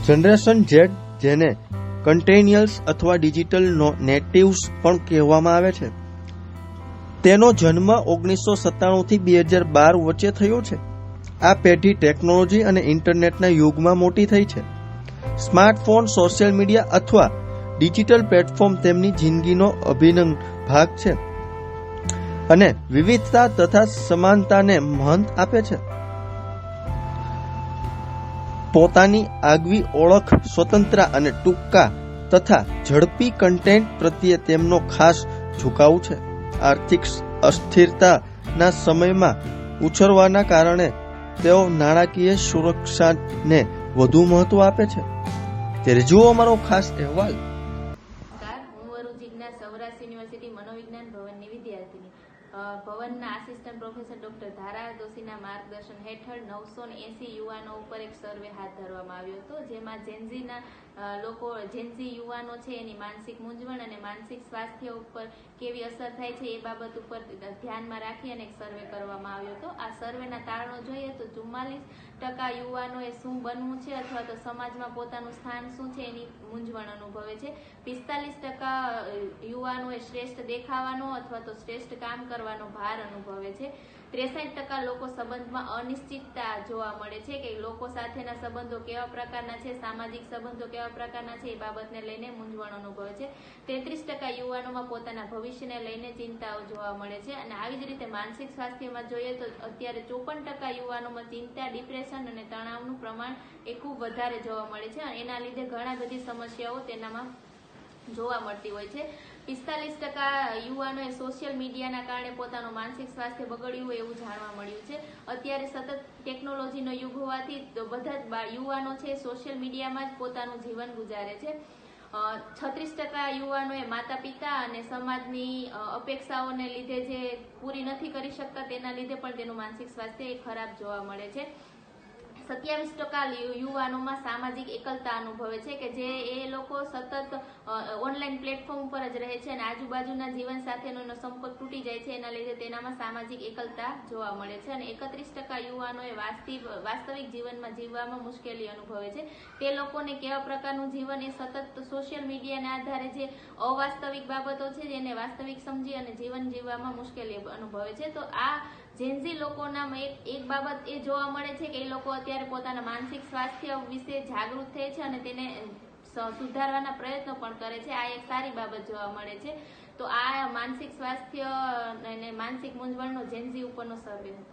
Generation Z, જેને કન્ટેનિયલ્સ અથવા digital natives પણ કહેવામાં આવે છે, તેનો જન્મ 1997 થી 2012 વચ્ચે થયો છે. આ પેઢી ટેકનોલોજી અને ઇન્ટરનેટના યુગમાં મોટી થઈ છે. સ્માર્ટફોન, સોશિયલ મીડિયા અથવા ડિજિટલ પ્લેટફોર્મ તેમની જિંદગીનો અભિન્ન ભાગ છે અને વિવિધતા તથા સમાનતાને મહત્વ આપે છે. પોતાની આગવી ઓળખ, સ્વતંત્ર અને ટૂંકા તથા ઝડપી કન્ટેન્ટ પ્રત્યે તેમનો ખાસ ઝુકાવ છે. આર્થિક અસ્થિરતાના સમયમાં ઉછરવાના કારણે તેઓ નાણાકીય સુરક્ષાને વધુ મહત્વ આપે છે. ત્યારે જુઓ અમારો ખાસ અહેવાલ. હું વરુ જિજ્ઞાસ, સૌરાષ્ટ્ર યુનિવર્સિટી મનોવિજ્ઞાન ભવનની વિદ્યાર્થીની. ભવનના આસિસ્ટન્ટ પ્રોફેસર ડોક્ટર ધારા દોશીના માર્ગદર્શન હેઠળ 980 યુવાનો ઉપર એક સર્વે હાથ ધરવામાં આવ્યો હતો, જેમાં જેન્ઝી યુવાનો છે એની માનસિક મૂંઝવણ અને માનસિક સ્વાસ્થ્ય ઉપર કેવી અસર થાય છે એ બાબત ઉપર ધ્યાનમાં રાખી અને એક સર્વે કરવામાં આવ્યો હતો. આ સર્વેના તારણો જોઈએ તો 44% યુવાનોએ શું બનવું છે અથવા તો સમાજમાં પોતાનું સ્થાન શું છે એની મૂંઝવણ અનુભવે છે. 45% યુવાનોએ શ્રેષ્ઠ દેખાવાનો અથવા તો શ્રેષ્ઠ કામ કરવાનો ભાર અનુભવે છે. 63% લોકો સંબંધમાં અનિશ્ચિતતા જોવા મળે છે કે લોકો સાથેના સંબંધો કેવા પ્રકારના છે, સામાજિક સંબંધો કેવા પ્રકારના છે એ બાબતને લઈને મૂંઝવણ અનુભવે છે. 33% યુવાનોમાં પોતાના ભવિષ્યને લઈને ચિંતાઓ જોવા મળે છે. અને આવી જ રીતે માનસિક સ્વાસ્થ્યમાં જોઈએ તો અત્યારે 54% યુવાનોમાં ચિંતા, ડિપ્રેશન અને તણાવનું પ્રમાણ એ ખૂબ વધારે જોવા મળે છે. એના લીધે ઘણા બધી સમસ્યાઓ તેનામાં જોવા મળતી હોય છે. 45% યુવાનોએ સોશિયલ મીડિયાના કારણે પોતાનું માનસિક સ્વાસ્થ્ય બગડ્યું હોય એવું જાણવા મળ્યું છે. અત્યારે સતત ટેકનોલોજીનો યુગ હોવાથી બધા જ યુવાનો છે સોશિયલ મીડિયામાં જ પોતાનું જીવન ગુજારે છે. 36% યુવાનોએ માતા પિતા અને સમાજની અપેક્ષાઓને લીધે જે પૂરી નથી કરી શકતા તેના લીધે પણ તેનું માનસિક સ્વાસ્થ્ય એ ખરાબ જોવા મળે છે. 27% યુવાનોમાં સામાજિક એકલતા અનુભવે છે કે જે એ લોકો સતત ઓનલાઈન પ્લેટફોર્મ ઉપર જ રહે છે અને આજુબાજુના જીવન સાથેનો એનો સંપર્ક તૂટી જાય છે. એના લીધે તેનામાં સામાજિક એકલતા જોવા મળે છે. અને 31% યુવાનોએ વાસ્તવિક જીવનમાં જીવવામાં મુશ્કેલી અનુભવે છે. તે લોકોને કેવા પ્રકારનું જીવન એ સતત સોશિયલ મીડિયાના આધારે જે અવાસ્તવિક બાબતો છે એને વાસ્તવિક સમજી અને જીવન જીવવામાં મુશ્કેલી અનુભવે છે. તો આ જેન્ઝી લોકોના એક બાબત એ જોવા મળે છે કે એ લોકો અત્યારે પોતાના માનસિક સ્વાસ્થ્ય વિશે જાગૃત થાય છે અને તેને સુધારવાના પ્રયત્નો પણ કરે છે. આ એક સારી બાબત જોવા મળે છે. તો આ માનસિક સ્વાસ્થ્ય અને માનસિક મૂંઝવણનો જેન્ઝી ઉપરનો સર્વે હતો.